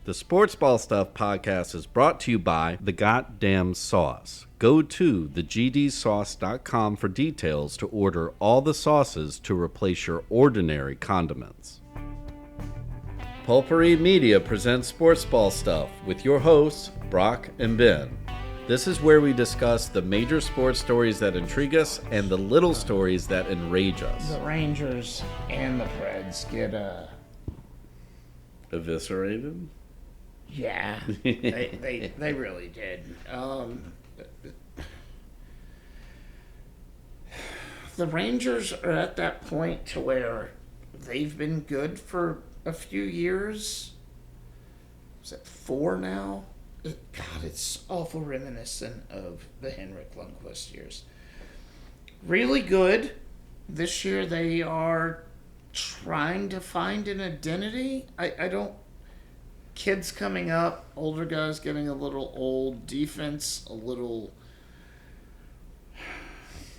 The Sports Ball Stuff podcast is brought to you by The Goddamn Sauce. Go to thegdsauce.com for details to order all the sauces to replace your ordinary condiments. Pulpery Media presents Sports Ball Stuff with your hosts, Brock and Ben. This is where we discuss the major sports stories that intrigue us and the little stories that enrage us. The Rangers and the Preds get Eviscerated? Yeah, they really did. The Rangers are at that point to where they've been good for a few years. Is it 4 now? God, it's awful reminiscent of the Henrik Lundqvist years. Really good. This year they are trying to find an identity. I don't... Kids coming up, older guys getting a little old, defense a little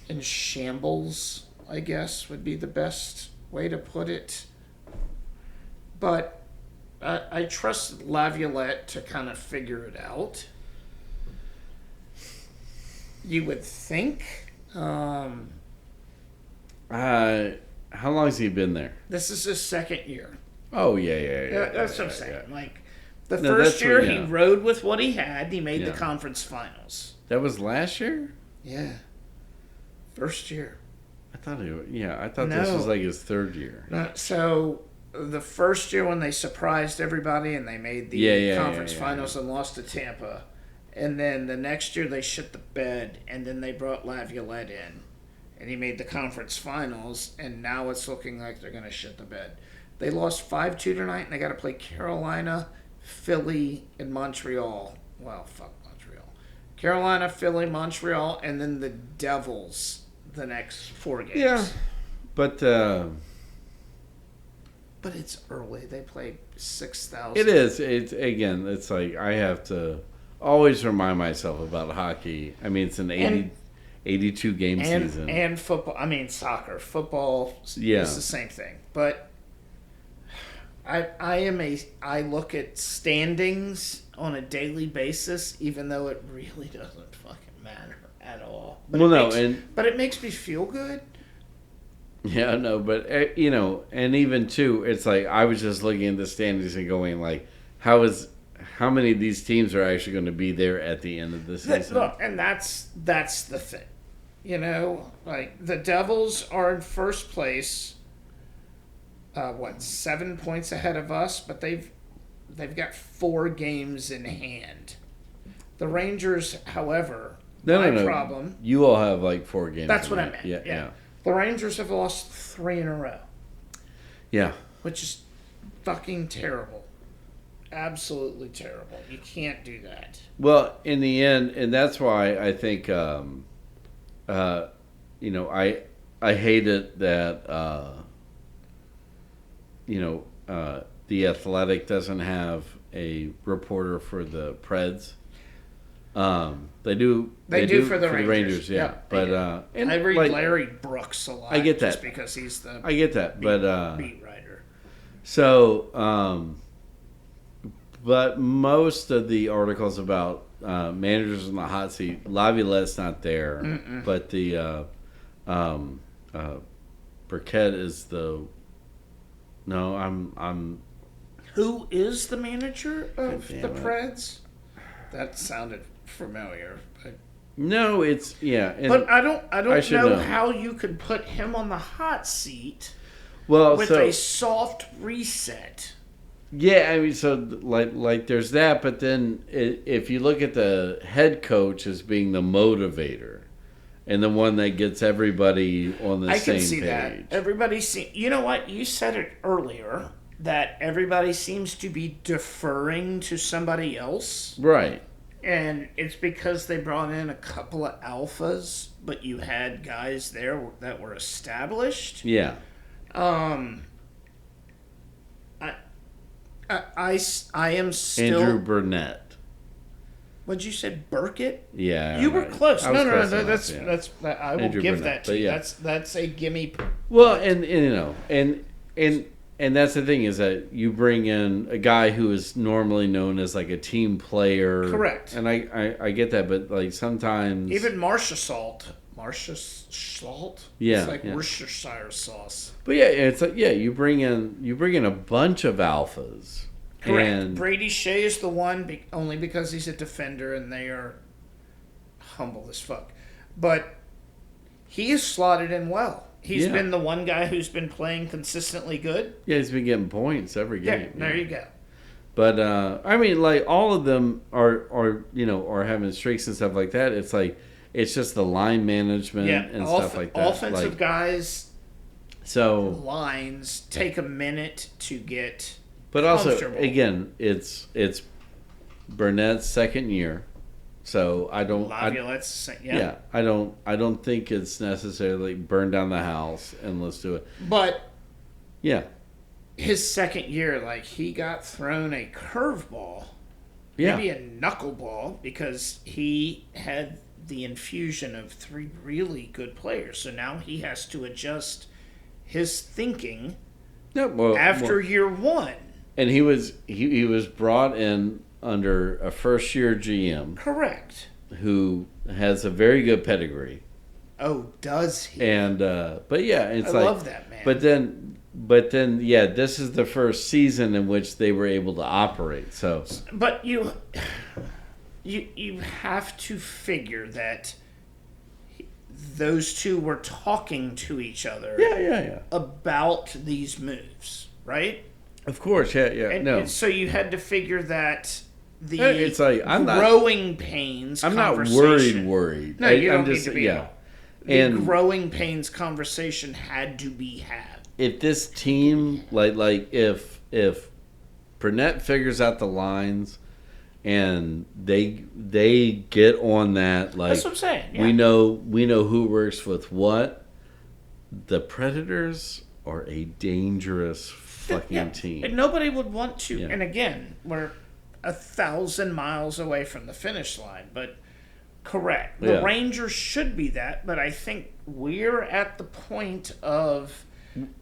in shambles, I guess, would be the best way to put it. But I trust Laviolette to kind of figure it out. You would think. How long has he been there? This is his second year. Oh, yeah. That's what I'm saying. Like, the first year he rode with what he had. He made the conference finals. That was last year? Yeah. First year. I thought this was like his third year. No, so the first year when they surprised everybody and they made the conference finals and lost to Tampa. And then the next year they shit the bed and then they brought Laviolette in. And he made the conference finals, and now it's looking like they're going to shit the bed. They lost 5-2 tonight, and they got to play Carolina, Philly, and Montreal. Well, fuck Montreal. Carolina, Philly, Montreal, and then the Devils the next 4 games. Yeah, but it's early. They play 6,000. It is. It's like I have to always remind myself about hockey. I mean, it's an 82 game season. And football. I mean, soccer. Football is the same thing. But I look at standings on a daily basis, even though it really doesn't fucking matter at all. But it makes me feel good. Yeah, no, but and even too, it's like I was just looking at the standings and going like, how many of these teams are actually going to be there at the end of the season? Look, and that's the thing. Like the Devils are in first place. 7 points ahead of us, but they've got 4 games in hand. The Rangers, however, problem. You all have like 4 games. That's what I meant. Yeah. The Rangers have lost 3 in a row. Yeah. Which is fucking terrible. Absolutely terrible. You can't do that. Well, in the end, and that's why I think, I hate it that. The Athletic doesn't have a reporter for the Preds. They do for the Rangers. Yeah. But and I read Larry Brooks a lot. I get that just because he's the beat writer. So, but most of the articles about managers in the hot seat, Laviolette's not there, but the Burkett is the. No, I'm. Who is the manager of the Preds? That sounded familiar. No, it's but I don't know how you could put him on the hot seat. Well, with a soft reset. Yeah, I mean, so like there's that, but then if you look at the head coach as being the motivator. And the one that gets everybody on the same page. I can see that. Everybody you know what? You said it earlier that everybody seems to be deferring to somebody else. Right. And it's because they brought in a couple of alphas, but you had guys there that were established. Yeah. I am still Andrew Burnett. What'd you say, Burkett? Yeah, you were close. No, that's I will Andrew give Burnett, that to you. That's a gimme. Well, and And that's the thing is that you bring in a guy who is normally known as like a team player. Correct. And I get that, but like sometimes even Marcia Salt. Yeah, it's like Worcestershire sauce. But yeah, it's like you bring in a bunch of alphas. Correct. And Brady Shea is the one only because he's a defender and they are humble as fuck. But he is slotted in well. He's been the one guy who's been playing consistently good. Yeah, he's been getting points every game. Yeah, there you go. But I mean, like all of them are having streaks and stuff like that. It's like it's just the line management and stuff like that. Offensive guys, so lines take a minute to get. But also, again, it's Burnett's second year. So I don't. I don't think it's necessarily burn down the house and let's do it. But yeah, his second year, like he got thrown a curveball, maybe a knuckleball, because he had the infusion of 3 really good players. So now he has to adjust his thinking after year 1. And he was brought in under a first-year GM. Correct. Who has a very good pedigree. Oh, does he? And but yeah, it's I love that, man. But then yeah, this is the first season in which they were able to operate. So but you have to figure that those two were talking to each other about these moves, right? Of course, And so you had to figure that it's like growing pains. I'm not worried. No, you don't need to be. Yeah. The growing pains conversation had to be had. If this team, like if Burnett figures out the lines and they get on that, like that's what I'm saying. Yeah. We know who works with what. The Predators are a dangerous fucking team. And nobody would want to. Yeah. And again, we're 1,000 miles away from the finish line, but correct. The Rangers should be that, but I think we're at the point of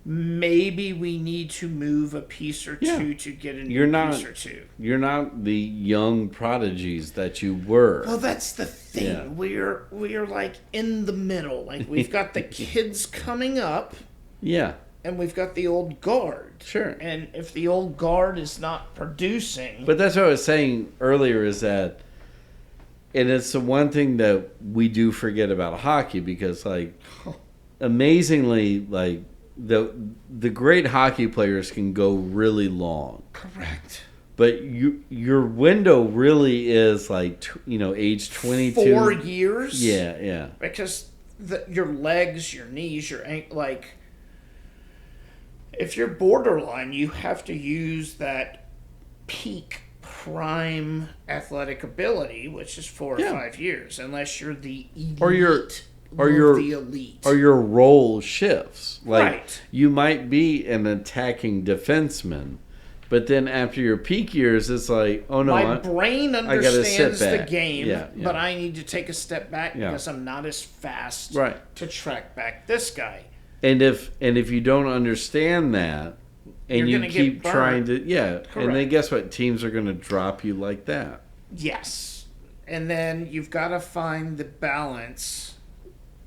maybe we need to move a piece or two to get a piece or two. You're not the young prodigies that you were. Well, that's the thing. Yeah. We're like in the middle. Like we've got the kids coming up. Yeah. And we've got the old guard. Sure. And if the old guard is not producing... But that's what I was saying earlier is that... And it's the one thing that we do forget about hockey because, like, amazingly, like, the great hockey players can go really long. Correct. But your window really is, like, age 22. 4 years? Yeah. Because your legs, your knees, your ankle, like... If you're borderline, you have to use that peak prime athletic ability, which is 4 or 5 years, unless you're the elite the elite. Or your role shifts. Like right. You might be an attacking defenseman, but then after your peak years, it's like, oh no, my brain understands the game, but I need to take a step back because I'm not as fast to track back this guy. And if you don't understand that, and you keep trying to, and then guess what? Teams are going to drop you like that. Yes, and then you've got to find the balance.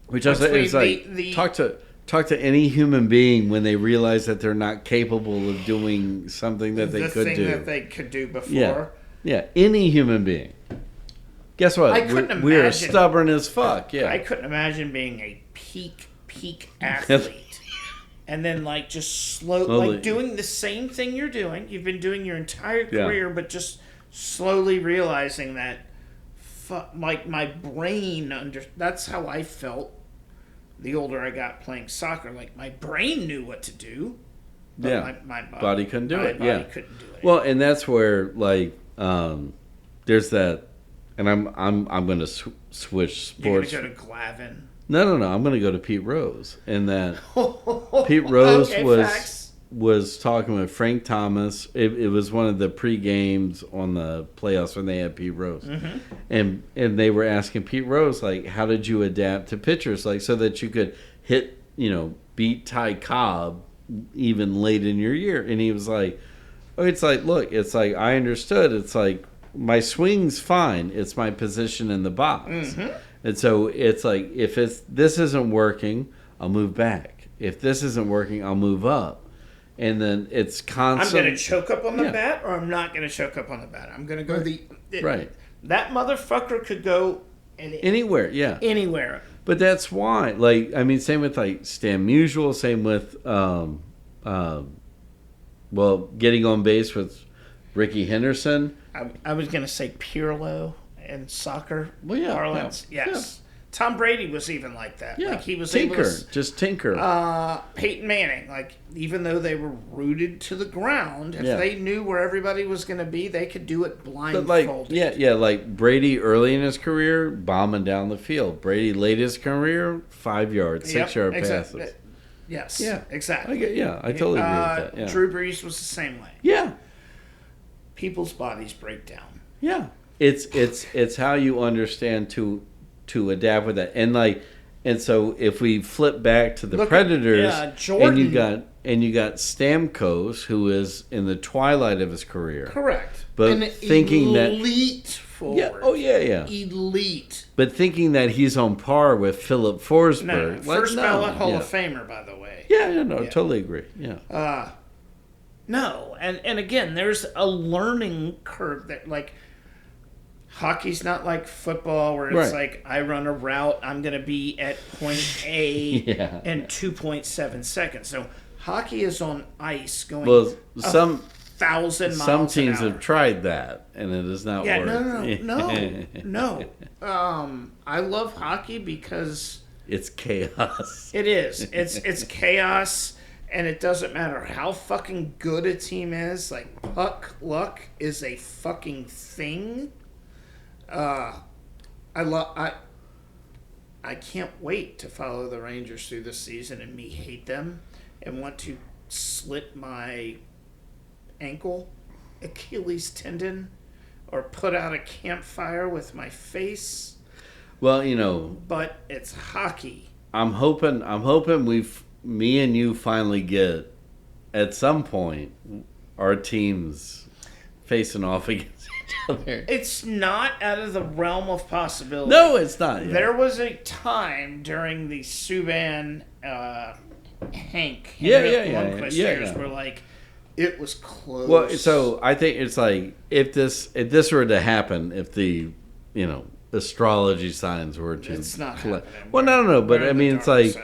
Which I say is like talk to any human being when they realize that they're not capable of doing something that they could do. The thing that they could do before. Yeah, any human being. Guess what? We are stubborn as fuck. Yeah, I couldn't imagine being a peak athlete and then like just like doing the same thing you've been doing your entire career, but just slowly realizing that like my brain that's how I felt the older I got playing soccer. Like my brain knew what to do, but my body couldn't do it. Couldn't do it. Well, and that's where like there's that, and I'm going to switch sports. You're going to go to Glavin. No. I'm going to go to Pete Rose, and that Pete Rose was talking with Frank Thomas. It was one of the pre-games on the playoffs when they had Pete Rose, and they were asking Pete Rose like, how did you adapt to pitchers like so that you could hit beat Ty Cobb even late in your year. And he was like, oh, it's like, look, it's like, I understood. It's like, my swing's fine. It's my position in the box. Mm-hmm. And so it's like, if this isn't working, I'll move back. If this isn't working, I'll move up. And then it's constant. I'm going to choke up on the bat, or I'm not going to choke up on the bat. I'm going to go right. That motherfucker could go anywhere, yeah. Anywhere. But that's why, like, I mean, same with, like, Stan Musial, same with, getting on base with Ricky Henderson. I was going to say Pirlo in soccer parlance. Yes. Yeah. Tom Brady was even like that. Yeah. Like he was just tinker. Peyton Manning, like, even though they were rooted to the ground, if they knew where everybody was going to be, they could do it blindfolded. Like Brady early in his career, bombing down the field. Brady late his career, 5 yards, 6 yard passes. Yes. Yeah. Exactly. I totally agree with that. Yeah. Drew Brees was the same way. Yeah. People's bodies break down. Yeah. It's how you understand to adapt with that. And so if we flip back to the Predators, Jordan, and you got Stamkos, who is in the twilight of his career. Correct. But thinking elite forward. Yeah. Oh yeah. Elite. But thinking that he's on par with Philip Forsberg. First ballot Hall of Famer, by the way. Yeah, totally agree. Yeah. No, and again, there's a learning curve that, like, hockey's not like football where it's like, I run a route, I'm going to be at point A in 2.7 seconds. So hockey is on ice going 1,000 miles an hour. Some teams have tried that, and it has not worked. No. I love hockey because it's chaos. It is. It's chaos. And it doesn't matter how fucking good a team is. Like, puck luck is a fucking thing. I can't wait to follow the Rangers through the season and me hate them and want to slit my ankle, Achilles tendon, or put out a campfire with my face. Well, But it's hockey. I'm hoping me and you finally get, at some point, our teams facing off against each other. It's not out of the realm of possibility. No, it's not. Yeah. There was a time during the Subban Hank Lundqvist years where, like, it was close. Well, so I think it's like, if this were to happen, if the astrology signs were to, it's not happening. Well, no, but I mean, it's like,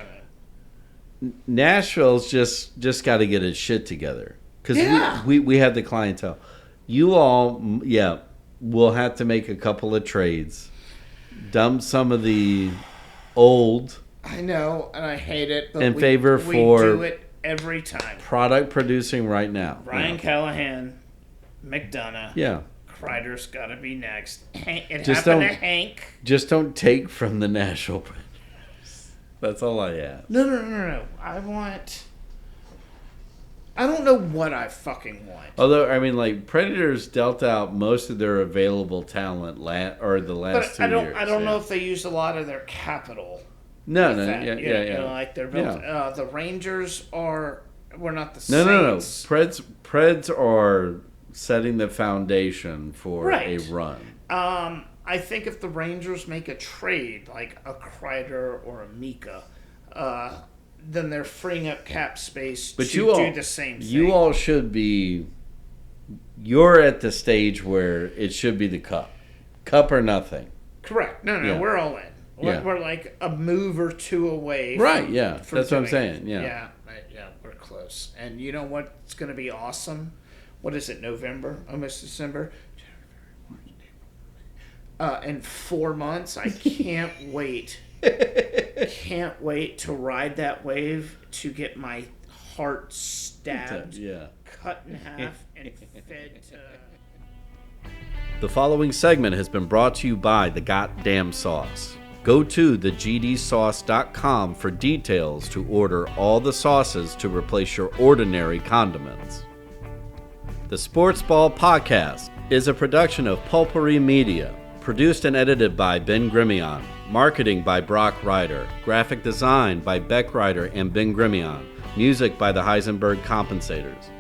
Nashville's just got to get its shit together, because we have the clientele. You all, will have to make a couple of trades, dump some of the old. I know, and I hate it. But we do it every time. Product producing right now. Ryan Callahan, McDonough. Yeah. Kreider's got to be next. Happened to Hank. Just don't take from the Nashville. That's all I ask. No. I don't know what I fucking want. Although, I mean, like, Predators dealt out most of their available talent the last 2 years. I don't know if they used a lot of their capital. No. Like they're built. The Rangers we're not the Saints. No. Preds are setting the foundation for a run. I think if the Rangers make a trade, like a Kreider or a Mika, then they're freeing up cap space to do the same thing. You all should be... You're at the stage where it should be the cup. Cup or nothing. Correct. No, we're all in. We're like a move or two away. Right, That's what I'm saying, Yeah, we're close. And you know what's going to be awesome? What is it, November? Almost December? In 4 months, I can't wait. Can't wait to ride that wave to get my heart stabbed, cut in half, and fed to... The following segment has been brought to you by The Goddamn Sauce. Go to thegdsauce.com for details to order all the sauces to replace your ordinary condiments. The Sports Ball Podcast is a production of Pulpery Media, produced and edited by Ben Grimion, marketing by Brock Ryder, graphic design by Beck Ryder and Ben Grimion, Music by the Heisenberg Compensators.